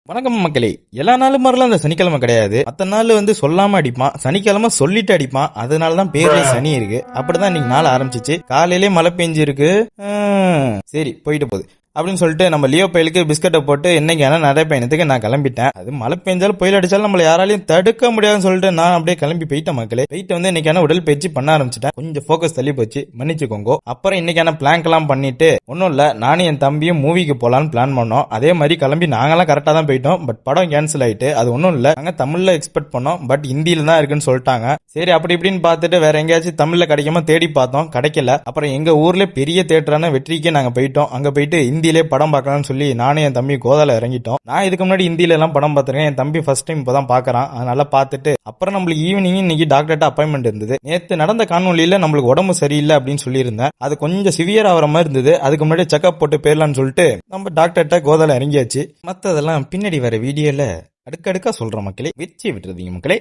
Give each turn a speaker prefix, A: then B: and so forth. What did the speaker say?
A: வணக்கம் மக்களே. எல்லா நாளும் மாதிரிலாம் அந்த சனிக்கிழமை கிடையாது. மத்த நாள் சொல்லாம அடிப்பான், சனிக்கிழமை சொல்லிட்டு அடிப்பான். அதனாலதான் பேர்ல சனி இருக்கு. அப்படிதான் இன்னைக்கு நாள் ஆரம்பிச்சிச்சு. காலையிலே மழை பெஞ்சு இருக்கு. சரி போயிட்டு போகுது அப்படின்னு சொல்லிட்டு நம்ம லியோ பயலுக்கு பிஸ்கட்டை போட்டு என்னைக்கான நடைப்பயணத்துக்கு நான் கிளம்பிட்டேன். அது மழை பெஞ்சாலும் புயல் அடிச்சாலும் நம்மள யாராலையும் தடுக்க முடியாதுன்னு சொல்லிட்டு நான் அப்படியே கிளம்பி போயிட்டேன் மக்களே. போயிட்டு இன்னைக்கான உடல் பயிற்சி பண்ண ஆரம்பிச்சிட்டேன். கொஞ்சம் போக்கஸ் தள்ளி போச்சு, மன்னிச்சுக்கோங்க. அப்புறம் இன்னைக்கான பிளான் எல்லாம் பண்ணிட்டு ஒன்னும் இல்ல, நானும் என் தம்பியும் மூவிக்கு போலான்னு பிளான் பண்ணோம். அதே மாதிரி கிளம்பி நாங்கெல்லாம் கரெக்டா தான் போயிட்டோம். பட் படம் கேன்சல் ஆயிட்டு. அது ஒன்னும் இல்ல, நாங்க தமிழ்ல எக்ஸ்பெக்ட் பண்ணோம், பட் ஹிந்தியில தான் இருக்குன்னு சொல்லிட்டாங்க. சரி அப்படி இப்படின்னு பார்த்துட்டு வேற எங்கேயாச்சும் தமிழ்ல கிடைக்காம தேடி பார்த்தோம், கிடைக்கல. அப்புறம் எங்க ஊர்ல பெரிய தியேட்டரான வெற்றிக்கே நாங்க போயிட்டோம். அங்க போயிட்டு ஹிந்தியிலே படம் பார்க்கலாம் சொல்லி நானும் என் தம்பி கோதால இறங்கிட்டோம். நான் இதுக்கு முன்னாடி ஹிந்தியில எல்லாம் படம் பார்த்திருக்கேன். என் தம்பி ஃபர்ஸ்ட் டைம் இப்பதான் பாக்குறான். அதனால பார்த்துட்டு அப்புறம் நம்மளுக்கு ஈவினிங் இன்னைக்கு டாக்டர்கிட்ட அப்பாயின்மெண்ட் இருந்தது. நேத்து நடந்த காணொலியில நம்மளுக்கு உடம்பு சரியில்லை அப்படின்னு சொல்லியிருந்தேன். அது கொஞ்சம் சிவியர் ஆகிற மாதிரி இருந்தது. அதுக்கு முன்னாடி செக்அப் போட்டு போயிடலாம்னு சொல்லிட்டு நம்ம டாக்டர்கிட்ட கோதால இறங்கியாச்சு. மத்ததெல்லாம் பின்னாடி வர வீடியோல அடுக்கடுக்கா சொல்ற மக்களே, வெற்றி விட்டுறதீங்க மக்களே.